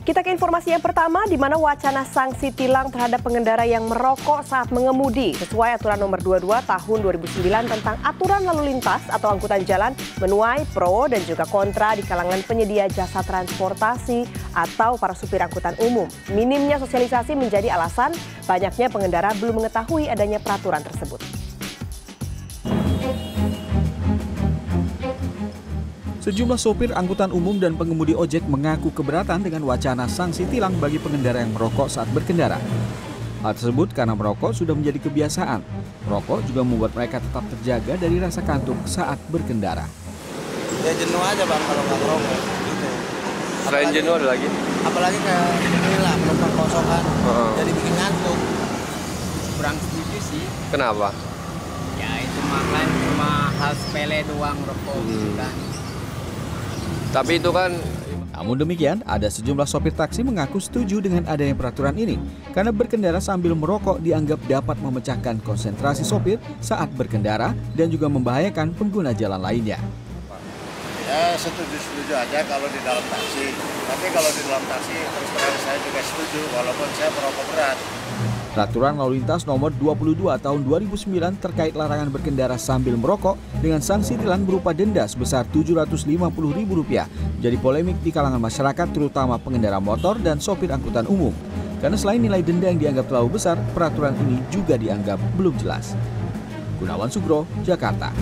Kita ke informasi yang pertama, di mana wacana sanksi tilang terhadap pengendara yang merokok saat mengemudi sesuai aturan nomor 22 tahun 2009 tentang aturan lalu lintas atau angkutan jalan menuai pro dan juga kontra di kalangan penyedia jasa transportasi atau para supir angkutan umum. Minimnya sosialisasi menjadi alasan banyaknya pengendara belum mengetahui adanya peraturan tersebut. Sejumlah sopir angkutan umum dan pengemudi ojek mengaku keberatan dengan wacana sanksi tilang bagi pengendara yang merokok saat berkendara. Hal tersebut karena merokok sudah menjadi kebiasaan. Merokok juga membuat mereka tetap terjaga dari rasa kantuk saat berkendara. Ya jenuh aja Bang kalau nggak ngerokok. Gitu. Selain jenuh ada lagi? Apalagi kayak inilah penumpang kosongan, jadi bikin ngantuk. Kurang setuju sih. Kenapa? Ya itu makan cuma hal sepele doang rokok gitu kan. Tapi itu kan... Namun demikian, ada sejumlah sopir taksi mengaku setuju dengan adanya peraturan ini karena berkendara sambil merokok dianggap dapat memecahkan konsentrasi sopir saat berkendara dan juga membahayakan pengguna jalan lainnya. Ya setuju aja kalau di dalam taksi. Tapi kalau di dalam taksi terus terang saya juga setuju walaupun saya merokok berat. Peraturan lalu lintas nomor 22 tahun 2009 terkait larangan berkendara sambil merokok dengan sanksi tilang berupa denda sebesar Rp750.000 jadi polemik di kalangan masyarakat terutama pengendara motor dan sopir angkutan umum. Karena selain nilai denda yang dianggap terlalu besar, peraturan ini juga dianggap belum jelas. Gunawan Sugro, Jakarta.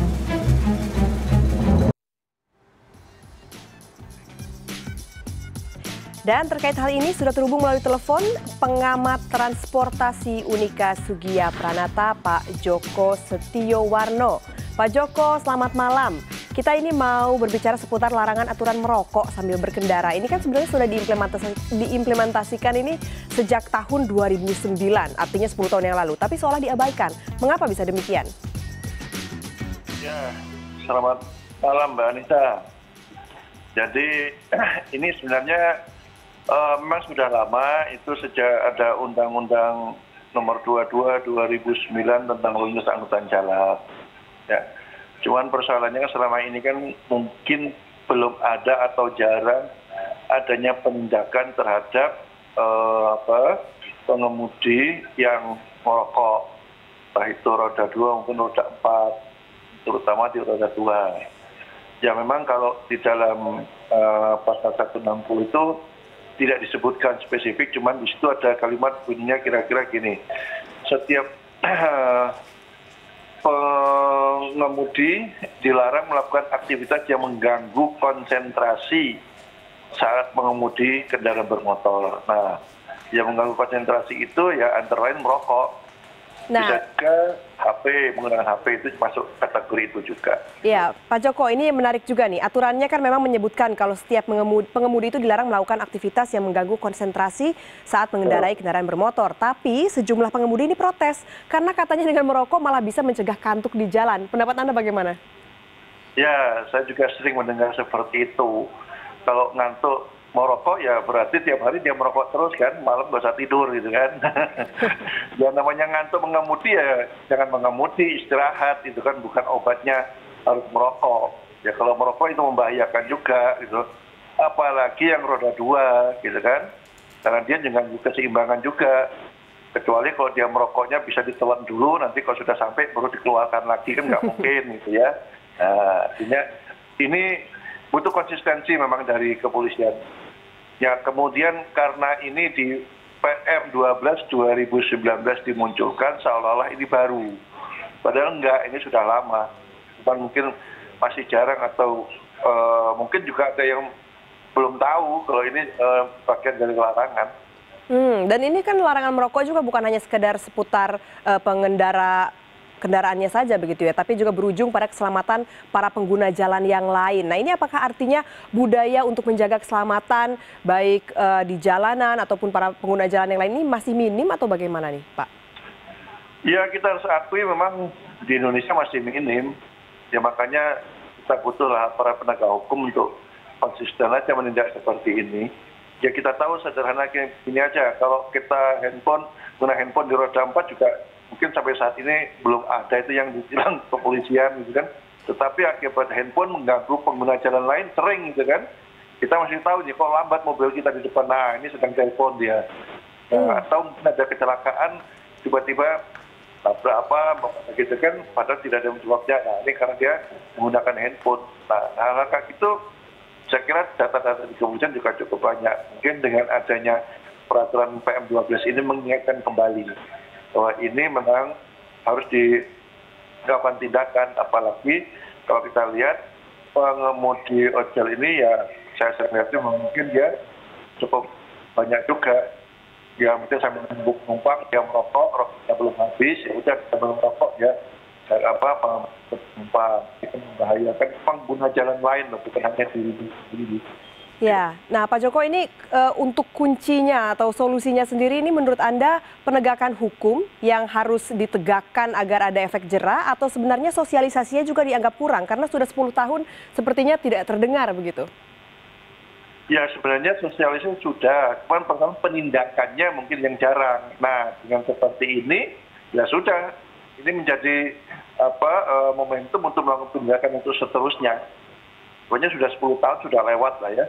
Dan terkait hal ini sudah terhubung melalui telepon pengamat transportasi Unika Sugiya Pranata, Pak Joko Setiowarno. Pak Joko, selamat malam. Kita ini mau berbicara seputar larangan aturan merokok sambil berkendara. Ini kan sebenarnya sudah diimplementasikan ini sejak tahun 2009, artinya 10 tahun yang lalu. Tapi seolah diabaikan. Mengapa bisa demikian? Ya, selamat malam Mbak Anissa. Jadi ini sebenarnya memang sudah lama, itu sejak ada Undang-Undang nomor 22 2009 tentang lalu lintas angkutan jalan. Ya. Cuman persoalannya selama ini kan mungkin belum ada atau jarang adanya penindakan terhadap pengemudi yang merokok, entah itu roda 2 maupun roda 4, terutama di roda 2. Ya memang kalau di dalam pasal 160 itu tidak disebutkan spesifik, cuman di situ ada kalimat bunyinya kira-kira gini. Setiap pengemudi dilarang melakukan aktivitas yang mengganggu konsentrasi saat mengemudi kendaraan bermotor. Nah, yang mengganggu konsentrasi itu ya antara lain merokok. Bisa juga HP, menggunakan HP itu masuk kategori itu juga. Ya, Pak Joko, ini menarik juga nih. Aturannya kan memang menyebutkan kalau setiap pengemudi itu dilarang melakukan aktivitas yang mengganggu konsentrasi saat mengendarai kendaraan bermotor. Tapi sejumlah pengemudi ini protes karena katanya dengan merokok malah bisa mencegah kantuk di jalan. Pendapat Anda bagaimana? Ya, saya juga sering mendengar seperti itu. Kalau ngantuk merokok ya berarti tiap hari dia merokok terus kan, malam nggak usah tidur gitu kan. Ya namanya ngantuk mengemudi ya jangan mengemudi, istirahat itu kan, bukan obatnya harus merokok. Ya kalau merokok itu membahayakan juga gitu. Apalagi yang roda 2 gitu kan, karena dia mengganggu keseimbangan juga. Kecuali kalau dia merokoknya bisa ditelan dulu, nanti kalau sudah sampai baru dikeluarkan lagi kan nggak mungkin gitu ya. Nah, artinya ini butuh konsistensi memang dari kepolisian. Ya kemudian karena ini di PM 12 2019 dimunculkan seolah-olah ini baru. Padahal enggak, ini sudah lama. Cuman mungkin masih jarang atau mungkin juga ada yang belum tahu kalau ini bagian dari larangan. Dan ini kan larangan merokok juga bukan hanya sekedar seputar kendaraannya saja begitu ya, tapi juga berujung pada keselamatan para pengguna jalan yang lain. Nah ini apakah artinya budaya untuk menjaga keselamatan baik di jalanan ataupun para pengguna jalan yang lain ini masih minim atau bagaimana nih Pak? Ya kita harus akui memang di Indonesia masih minim. Ya makanya kita butuhlah para penegak hukum untuk konsisten aja menindak seperti ini. Ya kita tahu sederhana gini aja, kalau kita guna handphone di roda 4 juga mungkin sampai saat ini belum ada itu yang ditilang kepolisian gitu kan. Tetapi akibat handphone mengganggu pengguna jalan lain sering gitu kan. kita masih tahu nih, kok lambat mobil kita di depan, nah ini sedang telepon dia. Atau mungkin ada kecelakaan, tiba-tiba tabrak apa, gitu kan, padahal tidak ada penyebabnya. Nah ini karena dia menggunakan handphone. Nah hal-hal kayak gitu, saya kira data-data di kepolisian juga cukup banyak. Mungkin dengan adanya peraturan PM12 ini mengingatkan kembali bahwa ini memang harus dilakukan tindakan, apalagi kalau kita lihat pengemudi ojol ini ya saya lihatnya mungkin dia cukup banyak juga. Ya mungkin sambil menunggu penumpang, dia merokok, rokoknya belum habis, ya udah sambil merokok ya penumpang. Itu membahayakan pengguna jalan lain loh, bukan hanya diri sendiri. Ya, nah Pak Joko ini untuk kuncinya atau solusinya sendiri ini menurut Anda penegakan hukum yang harus ditegakkan agar ada efek jera atau sebenarnya sosialisasinya juga dianggap kurang karena sudah 10 tahun sepertinya tidak terdengar begitu? Ya sebenarnya sosialisasi sudah, cuman pertama penindakannya mungkin yang jarang. Nah dengan seperti ini ya sudah, ini menjadi momentum untuk melakukan tindakan untuk seterusnya. Pokoknya sudah 10 tahun sudah lewat lah ya.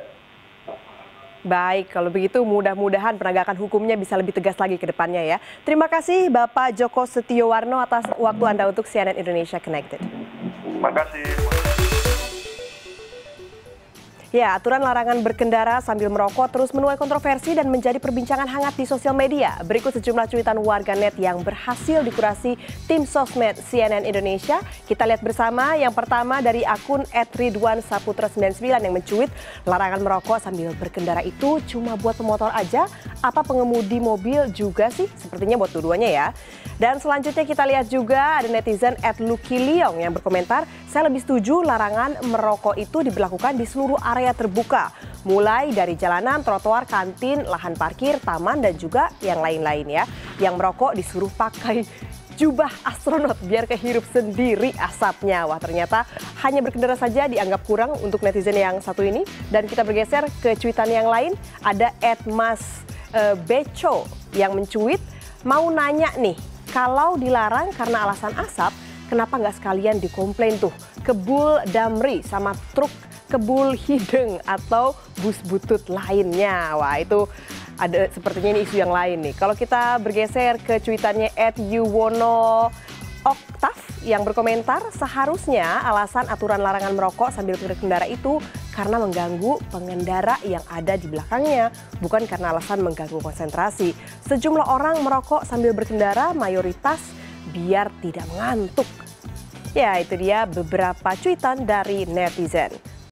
Baik, kalau begitu mudah-mudahan penegakan hukumnya bisa lebih tegas lagi ke depannya ya. Terima kasih Bapak Djoko Setiowarno atas waktu Anda untuk CNN Indonesia Connected. Terima kasih. Ya, aturan larangan berkendara sambil merokok terus menuai kontroversi dan menjadi perbincangan hangat di sosial media. Berikut sejumlah cuitan warganet yang berhasil dikurasi tim sosmed CNN Indonesia. Kita lihat bersama. Yang pertama dari akun @ridwansaputra99 yang mencuit, larangan merokok sambil berkendara itu cuma buat pemotor aja, apa pengemudi mobil juga sih? Sepertinya buat dua-duanya ya. Dan selanjutnya kita lihat juga ada netizen @lukiliong yang berkomentar, saya lebih setuju larangan merokok itu diberlakukan di seluruh area terbuka, mulai dari jalanan, trotoar, kantin, lahan parkir, taman, dan juga yang lain-lain ya. Yang merokok disuruh pakai jubah astronot biar kehirup sendiri asapnya. Wah, ternyata hanya berkendara saja dianggap kurang untuk netizen yang satu ini. Dan kita bergeser ke cuitan yang lain, ada @masbeco yang mencuit, mau nanya nih, kalau dilarang karena alasan asap, kenapa nggak sekalian dikomplain tuh kebul damri sama truk kebul hideng atau bus butut lainnya. Wah, itu ada sepertinya ini isu yang lain nih. Kalau kita bergeser ke cuitannya @yuwono Oktav yang berkomentar, seharusnya alasan aturan larangan merokok sambil berkendara itu karena mengganggu pengendara yang ada di belakangnya, bukan karena alasan mengganggu konsentrasi. Sejumlah orang merokok sambil berkendara mayoritas biar tidak mengantuk. Ya, itu dia beberapa cuitan dari netizen.